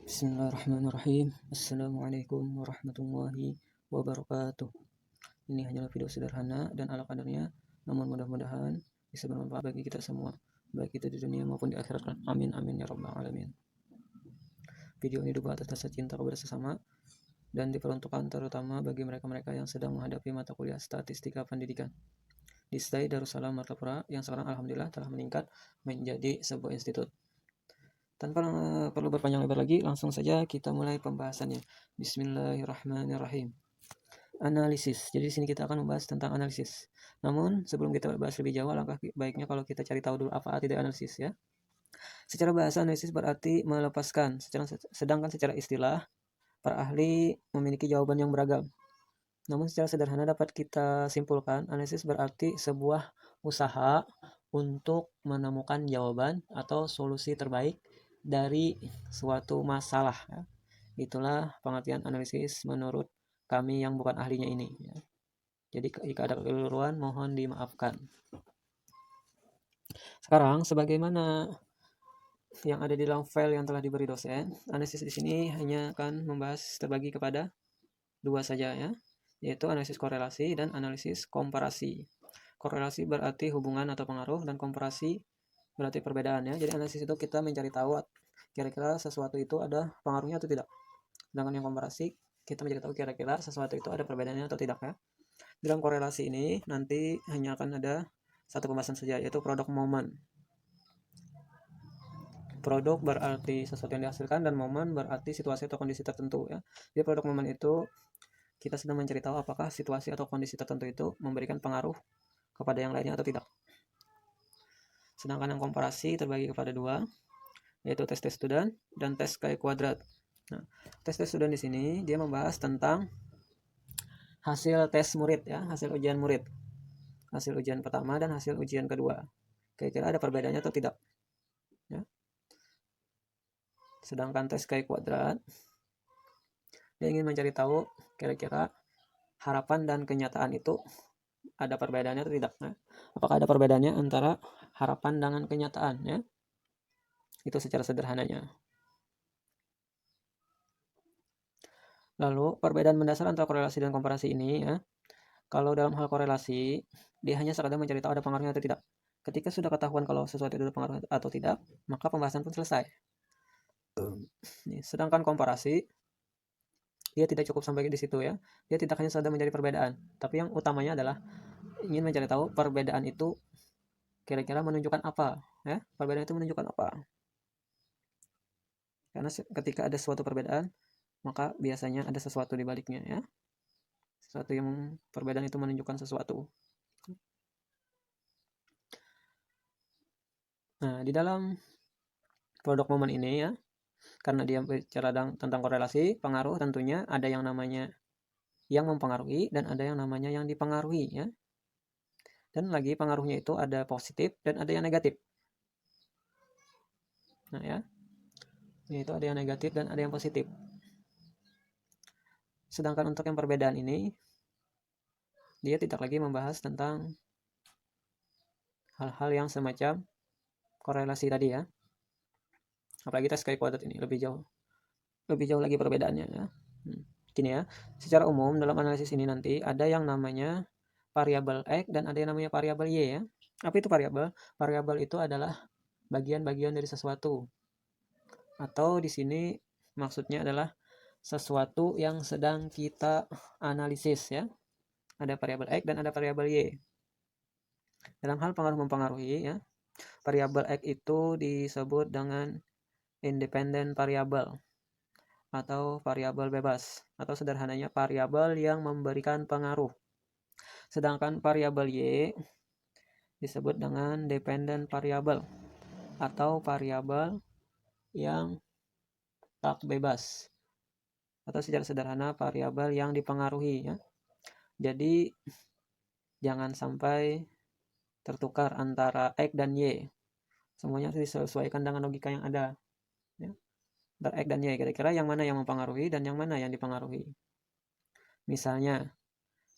Bismillahirrahmanirrahim. Assalamualaikum warahmatullahi wabarakatuh. Ini hanyalah video sederhana dan ala kadarnya, namun mudah-mudahan bisa bermanfaat bagi kita semua, baik itu di dunia maupun di akhirat. Amin amin ya rabbal alamin. Video ini dibuat atas dasar cinta kepada sesama dan diperuntukkan terutama bagi mereka-mereka yang sedang menghadapi mata kuliah statistika pendidikan di STAI Darussalam Martapura yang sekarang alhamdulillah telah meningkat menjadi sebuah institut. Tanpa perlu berpanjang lebar lagi, langsung saja kita mulai pembahasannya. Bismillahirrahmanirrahim. Analisis. Jadi di sini kita akan membahas tentang analisis. Namun sebelum kita bahas lebih jauh, alangkah baiknya kalau kita cari tahu dulu apa arti dari analisis ya. Secara bahasa, analisis berarti melepaskan, sedangkan secara istilah, para ahli memiliki jawaban yang beragam. Namun secara sederhana dapat kita simpulkan, analisis berarti sebuah usaha untuk menemukan jawaban atau solusi terbaik dari suatu masalah. Itulah pengertian analisis menurut kami yang bukan ahlinya ini. Jadi jika ada kekeliruan mohon dimaafkan. Sekarang sebagaimana yang ada di dalam file yang telah diberi dosen, analisis di sini hanya akan membahas terbagi kepada dua saja ya, yaitu analisis korelasi dan analisis komparasi. Korelasi berarti hubungan atau pengaruh dan komparasi berarti perbedaan ya. Jadi analisis itu kita mencari tahu kira-kira sesuatu itu ada pengaruhnya atau tidak. Sedangkan yang komparasi kita mencari tahu kira-kira sesuatu itu ada perbedaannya atau tidak ya. Dalam korelasi ini nanti hanya akan ada satu pembahasan saja, yaitu produk momen. Produk berarti sesuatu yang dihasilkan dan momen berarti situasi atau kondisi tertentu ya. Jadi produk momen itu kita sedang mencari tahu apakah situasi atau kondisi tertentu itu memberikan pengaruh kepada yang lainnya atau tidak. Sedangkan yang komparasi terbagi kepada dua, yaitu tes student dan tes chi-kuadrat. Nah, tes student di sini dia membahas tentang hasil tes murid ya, hasil ujian murid. Hasil ujian pertama dan hasil ujian kedua. Kira-kira ada perbedaannya atau tidak? Ya. Sedangkan tes chi-kuadrat dia ingin mencari tahu kira-kira harapan dan kenyataan itu ada perbedaannya atau tidak. Nah, apakah ada perbedaannya antara harapan dengan kenyataan ya? Itu secara sederhananya. Lalu perbedaan mendasar antara korelasi dan komparasi ini ya. Kalau dalam hal korelasi, dia hanya sekadar mencari tahu ada pengaruhnya atau tidak. Ketika sudah ketahuan kalau sesuatu itu ada pengaruh atau tidak, maka pembahasan pun selesai. Sedangkan komparasi, dia tidak cukup sampai di situ ya. Dia tidak hanya sekadar mencari perbedaan, tapi yang utamanya adalah ingin mencari tahu perbedaan itu kira-kira menunjukkan apa ya. Perbedaan itu menunjukkan apa. Karena ketika ada suatu perbedaan, maka biasanya ada sesuatu di baliknya ya. Sesuatu yang perbedaan itu menunjukkan sesuatu. Nah, di dalam produk momen ini ya, karena dia bicara tentang korelasi, pengaruh tentunya ada yang namanya yang mempengaruhi dan ada yang namanya yang dipengaruhi ya. Dan lagi pengaruhnya itu ada positif dan ada yang negatif. Nah ya, itu ada yang negatif dan ada yang positif. Sedangkan untuk yang perbedaan ini, dia tidak lagi membahas tentang hal-hal yang semacam korelasi tadi ya. Apalagi tes chi-kuadrat ini lebih jauh lagi perbedaannya ya. Gini ya, secara umum dalam analisis ini nanti ada yang namanya variabel X dan ada yang namanya variabel Y ya. Apa itu variabel? Variabel itu adalah bagian-bagian dari sesuatu. Atau di sini maksudnya adalah sesuatu yang sedang kita analisis ya. Ada variabel X dan ada variabel Y. Dalam hal pengaruh mempengaruhi ya, variabel X itu disebut dengan independent variable atau variabel bebas atau sederhananya variabel yang memberikan pengaruh. Sedangkan variabel Y disebut dengan dependent variable atau variabel yang tak bebas atau secara sederhana variabel yang dipengaruhi ya. Jadi jangan sampai tertukar antara X dan Y. Semuanya harus disesuaikan dengan logika yang ada ya. Antara X dan Y, kira-kira yang mana yang mempengaruhi dan yang mana yang dipengaruhi. Misalnya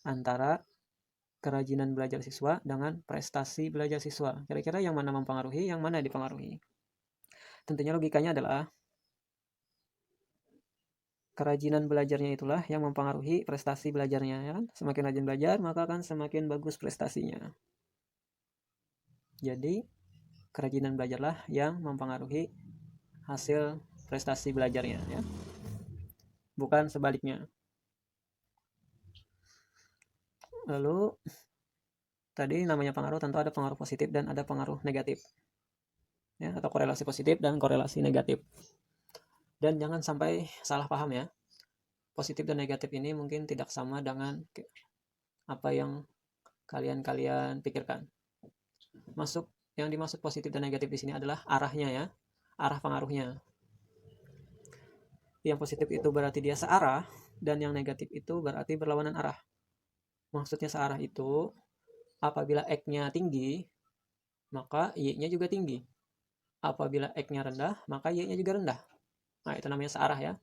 antara kerajinan belajar siswa dengan prestasi belajar siswa, kira-kira yang mana mempengaruhi, yang mana dipengaruhi. Tentunya logikanya adalah kerajinan belajarnya itulah yang mempengaruhi prestasi belajarnya, ya kan? Semakin rajin belajar, maka akan semakin bagus prestasinya. Jadi, kerajinan belajarlah yang mempengaruhi hasil prestasi belajarnya, ya. Bukan sebaliknya. Lalu, tadi namanya pengaruh tentu ada pengaruh positif dan ada pengaruh negatif, ya, atau korelasi positif dan korelasi negatif. Dan jangan sampai salah paham ya. Positif dan negatif ini mungkin tidak sama dengan apa yang kalian pikirkan. Yang dimaksud positif dan negatif di sini adalah arahnya, ya, arah pengaruhnya. Yang positif itu berarti dia searah, dan yang negatif itu berarti berlawanan arah. Maksudnya searah itu apabila X-nya tinggi, maka Y-nya juga tinggi. Apabila X-nya rendah, maka Y-nya juga rendah. Nah, itu namanya searah, ya.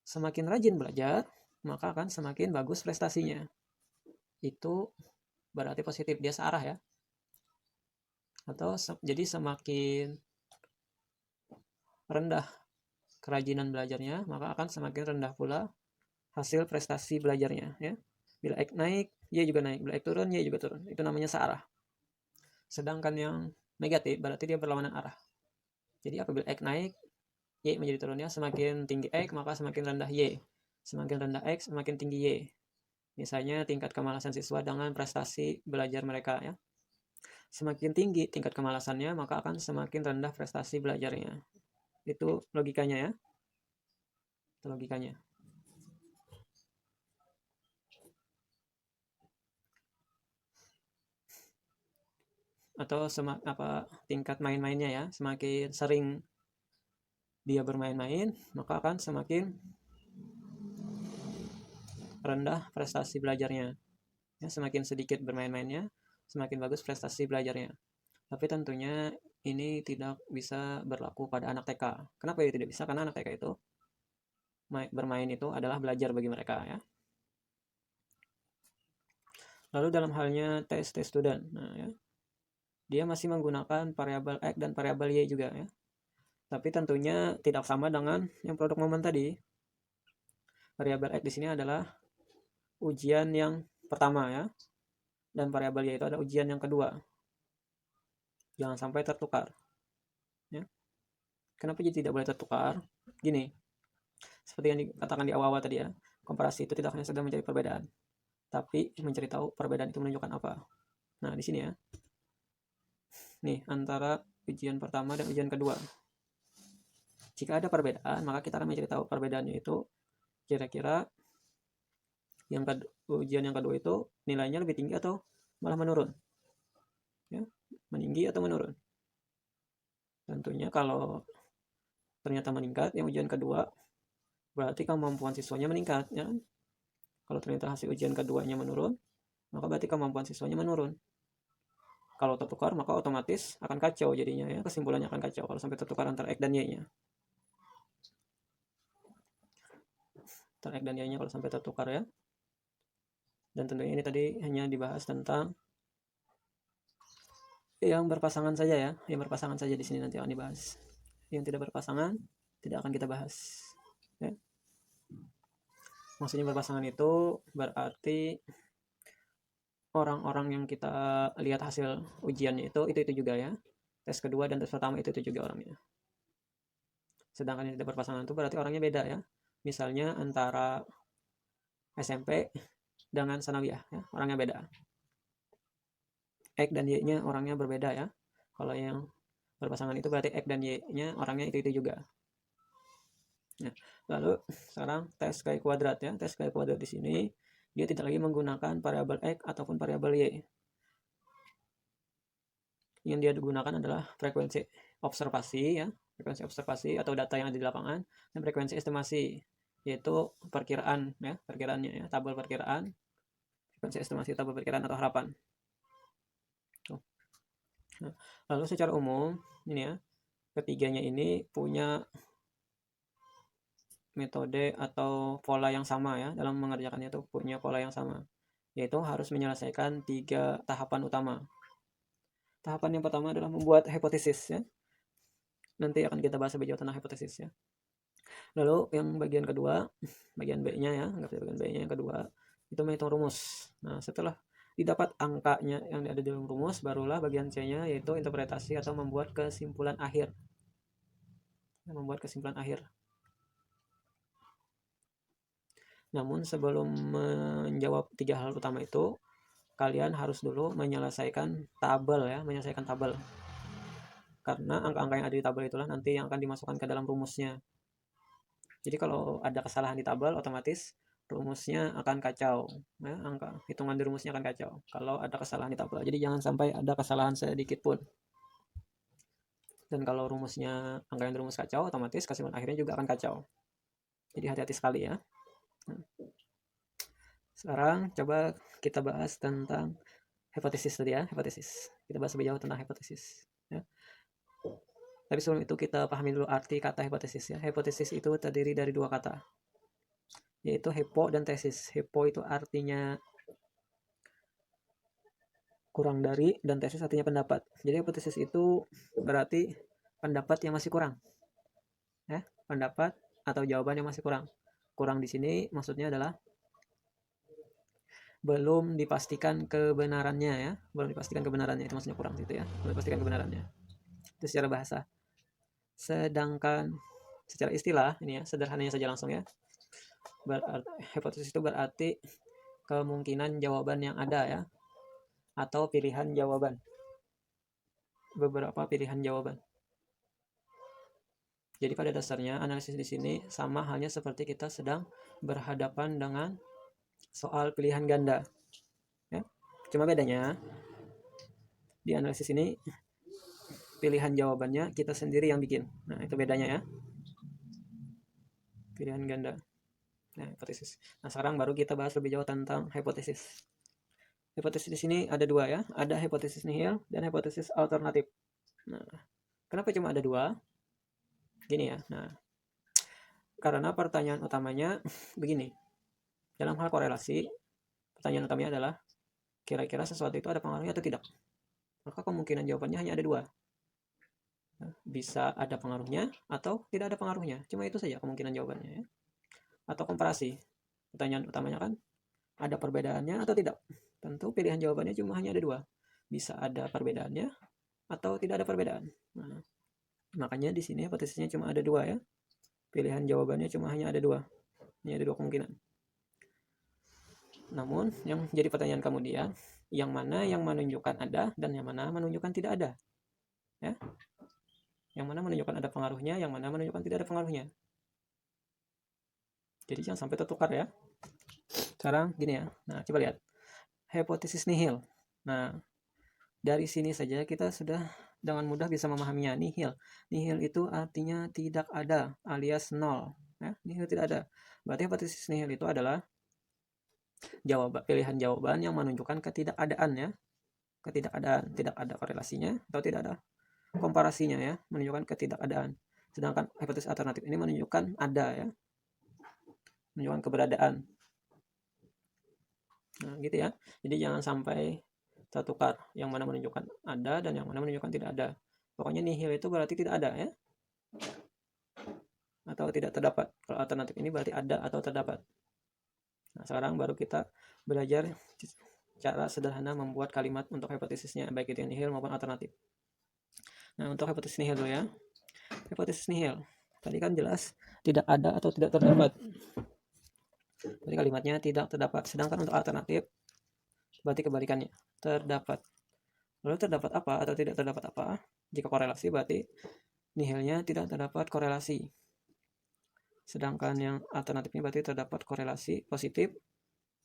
Semakin rajin belajar, maka akan semakin bagus prestasinya. Itu berarti positif, dia searah, ya. Atau jadi semakin rendah kerajinan belajarnya, maka akan semakin rendah pula hasil prestasi belajarnya, ya. Bila X naik, Y juga naik. Bila X turun, Y juga turun. Itu namanya searah. Sedangkan yang negatif berarti dia berlawanan arah. Jadi apabila X naik, Y menjadi turun, ya. Semakin tinggi X, maka semakin rendah Y. Semakin rendah X, semakin tinggi Y. Misalnya tingkat kemalasan siswa dengan prestasi belajar mereka, ya. Semakin tinggi tingkat kemalasannya, maka akan semakin rendah prestasi belajarnya. Itu logikanya, ya. Itu logikanya. Atau tingkat main-mainnya, ya. Semakin sering dia bermain-main, maka akan semakin rendah prestasi belajarnya. Ya, semakin sedikit bermain-mainnya, semakin bagus prestasi belajarnya. Tapi tentunya ini tidak bisa berlaku pada anak TK. Kenapa ya tidak bisa? Karena anak TK itu bermain itu adalah belajar bagi mereka, ya. Lalu dalam halnya tes student, nah, ya, dia masih menggunakan variabel X dan variabel Y juga, ya. Tapi tentunya tidak sama dengan yang produk momen tadi. Variabel X di sini adalah ujian yang pertama, ya. Dan variabel Y itu adalah ujian yang kedua. Jangan sampai tertukar, ya. Kenapa jadi tidak boleh tertukar? Gini, seperti yang dikatakan di awal-awal tadi, ya, komparasi itu tidak hanya sekedar mencari perbedaan, tapi mencari tahu perbedaan itu menunjukkan apa. Nah, di sini, ya, nih, antara ujian pertama dan ujian kedua, jika ada perbedaan, maka kita akan mencari tahu perbedaannya itu kira-kira ujian yang kedua itu nilainya lebih tinggi atau malah menurun, ya, meninggi atau menurun. Tentunya kalau ternyata meningkat yang ujian kedua, berarti kemampuan siswanya meningkat, ya. Kalau ternyata hasil ujian keduanya menurun, maka berarti kemampuan siswanya menurun. Kalau tertukar, maka otomatis akan kacau jadinya, ya. Kesimpulannya akan kacau kalau sampai tertukar antara X dan Y-nya. Antara X dan Y-nya kalau sampai tertukar, ya. Dan tentunya ini tadi hanya dibahas tentang yang berpasangan saja, ya. Yang berpasangan saja di sini nanti akan dibahas. Yang tidak berpasangan tidak akan kita bahas, ya. Maksudnya berpasangan itu berarti orang-orang yang kita lihat hasil ujiannya itu juga, ya. Tes kedua dan tes pertama itu juga orangnya. Sedangkan yang tidak berpasangan itu berarti orangnya beda, ya. Misalnya antara SMP dengan sanawiyah, ya, orangnya beda. X dan Y-nya orangnya berbeda, ya. Kalau yang berpasangan itu berarti X dan Y-nya orangnya itu juga. Nah, lalu sekarang tes chi kuadrat, ya. Tes chi kuadrat di sini dia tidak lagi menggunakan variabel X ataupun variabel Y. Yang dia digunakan adalah frekuensi observasi, ya. Frekuensi observasi atau data yang ada di lapangan, dan frekuensi estimasi, yaitu perkiraan, ya, perkiraannya, ya, tabel perkiraan, frekuensi estimasi, tabel perkiraan atau harapan. Nah, lalu secara umum ini, ya, ketiganya ini punya metode atau pola yang sama, ya, dalam mengerjakannya itu punya pola yang sama, yaitu harus menyelesaikan 3 tahapan utama. Tahapan yang pertama adalah membuat hipotesis, ya. Nanti akan kita bahas lebih jauh tentang hipotesis, ya. Lalu yang bagian kedua, bagian B-nya ya, anggap saja bagian B-nya yang kedua, itu menghitung rumus. Nah, setelah didapat angkanya yang ada di dalam rumus, barulah bagian C-nya yaitu interpretasi atau membuat kesimpulan akhir. Membuat kesimpulan akhir. Namun sebelum menjawab 3 hal utama itu, kalian harus dulu menyelesaikan tabel ya, menyelesaikan tabel. Karena angka-angka yang ada di tabel itulah nanti yang akan dimasukkan ke dalam rumusnya. Jadi kalau ada kesalahan di tabel, otomatis rumusnya akan kacau. Ya, angka hitungan di rumusnya akan kacau kalau ada kesalahan di tabel. Jadi jangan sampai ada kesalahan sedikit pun. Dan kalau rumusnya, angka yang di rumus kacau, otomatis kesimpulan akhirnya juga akan kacau. Jadi hati-hati sekali ya. Sekarang coba kita bahas tentang hipotesis tadi ya, hipotesis. Kita bahas lebih jauh tentang hipotesis. Ya. Tapi sebelum itu kita pahami dulu arti kata hipotesis ya. Hipotesis itu terdiri dari 2 kata, yaitu hypo dan tesis. Hypo itu artinya kurang dari, dan tesis artinya pendapat. Jadi hipotesis itu berarti pendapat yang masih kurang. Ya, pendapat atau jawaban yang masih kurang. Kurang di sini maksudnya adalah belum dipastikan kebenarannya ya, belum dipastikan kebenarannya, itu maksudnya kurang gitu ya, belum dipastikan kebenarannya. Itu secara bahasa. Sedangkan secara istilah ini ya, sederhananya saja langsung ya. Hipotesis itu berarti kemungkinan jawaban yang ada ya, atau pilihan jawaban. Beberapa pilihan jawaban. Jadi pada dasarnya analisis di sini sama halnya seperti kita sedang berhadapan dengan soal pilihan ganda. Ya. Cuma bedanya di analisis ini pilihan jawabannya kita sendiri yang bikin. Nah, itu bedanya ya. Pilihan ganda. Nah, hipotesis. Nah, sekarang baru kita bahas lebih jauh tentang hipotesis. Hipotesis di sini ada 2 ya. Ada hipotesis nihil dan hipotesis alternatif. Nah, kenapa cuma ada 2? Gini ya. Nah, karena pertanyaan utamanya begini. Dalam hal korelasi, pertanyaan utamanya adalah kira-kira sesuatu itu ada pengaruhnya atau tidak? Maka kemungkinan jawabannya hanya ada 2. Bisa ada pengaruhnya atau tidak ada pengaruhnya. Cuma itu saja kemungkinan jawabannya ya. Atau komparasi. Pertanyaan utamanya kan ada perbedaannya atau tidak. Tentu pilihan jawabannya cuma hanya ada 2. Bisa ada perbedaannya atau tidak ada perbedaan. Nah, makanya di sini hipotesisnya cuma ada 2 ya. Pilihan jawabannya cuma hanya ada 2. Ini ada 2 kemungkinan. Namun yang jadi pertanyaan kemudian, yang mana yang menunjukkan ada dan yang mana menunjukkan tidak ada. Ya. Yang mana menunjukkan ada pengaruhnya, yang mana menunjukkan tidak ada pengaruhnya. Jadi jangan sampai tertukar ya. Sekarang gini ya. Nah, coba lihat. Hipotesis nihil. Nah, dari sini saja kita sudah dengan mudah bisa memahaminya. Nihil. Nihil itu artinya tidak ada alias nol. Ya, nihil tidak ada. Berarti hipotesis nihil itu adalah pilihan jawaban yang menunjukkan ketidakadaan ya. Ketidakadaan, tidak ada korelasinya atau tidak ada komparasinya ya, menunjukkan ketidakadaan. Sedangkan hipotesis alternatif ini menunjukkan ada ya, menunjukkan keberadaan. Nah gitu ya, jadi jangan sampai tertukar yang mana menunjukkan ada dan yang mana menunjukkan tidak ada. Pokoknya nihil itu berarti tidak ada ya, atau tidak terdapat. Kalau alternatif ini berarti ada atau terdapat. Nah sekarang baru kita belajar cara sederhana membuat kalimat untuk hipotesisnya, baik itu yang nihil maupun alternatif. Nah, untuk hipotesis nihil dulu ya. Hipotesis nihil. Tadi kan jelas tidak ada atau tidak terdapat. Jadi kalimatnya tidak terdapat. Sedangkan untuk alternatif berarti kebalikannya, terdapat. Lalu terdapat apa atau tidak terdapat apa? Jika korelasi berarti nihilnya tidak terdapat korelasi. Sedangkan yang alternatifnya berarti terdapat korelasi positif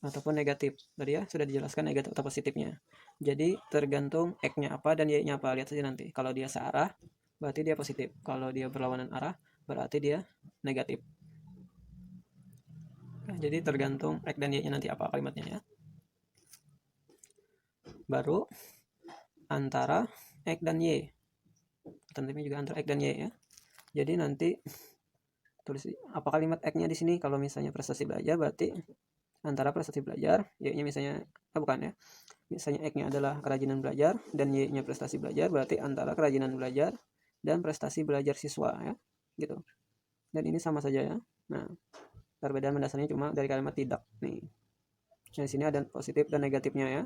ataupun negatif. Tadi ya sudah dijelaskan negatif atau positifnya. Jadi tergantung X-nya apa dan Y-nya apa. Lihat saja nanti. Kalau dia searah berarti dia positif. Kalau dia berlawanan arah berarti dia negatif. Nah, jadi tergantung X dan Y-nya nanti apa kalimatnya ya. Baru antara X dan Y. Alternatifnya juga antara X dan Y ya. Jadi nanti tulis apa kalimat X-nya di sini. Kalau misalnya prestasi belajar berarti antara prestasi belajar, Y-nya misalnya bukan ya. Misalnya X-nya adalah kerajinan belajar dan Y-nya prestasi belajar, berarti antara kerajinan belajar dan prestasi belajar siswa ya. Gitu. dan ini sama saja ya. Nah, perbedaan mendasarnya cuma dari kalimat tidak nih. Nah, di sini ada positif dan negatifnya ya.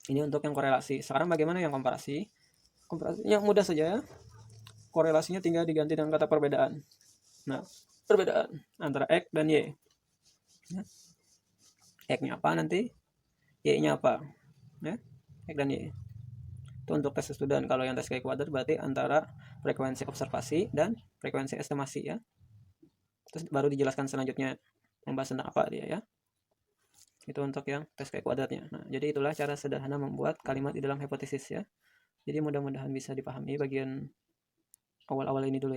Ini untuk yang korelasi. Sekarang bagaimana yang komparasi? Komparasinya mudah saja ya. Korelasinya tinggal diganti dengan kata perbedaan. Nah, perbedaan antara X dan Y. Ya. X-nya apa nanti? Y-nya apa? Ya, X dan Y. Itu untuk tes student. Kalau yang tes kayak kuadrat berarti antara frekuensi observasi dan frekuensi estimasi ya. Terus baru dijelaskan selanjutnya membahas tentang apa dia ya. Itu untuk yang tes kayak kuadratnya. Nah, jadi itulah cara sederhana membuat kalimat di dalam hipotesis ya. Jadi mudah-mudahan bisa dipahami bagian awal-awal ini dulu ya.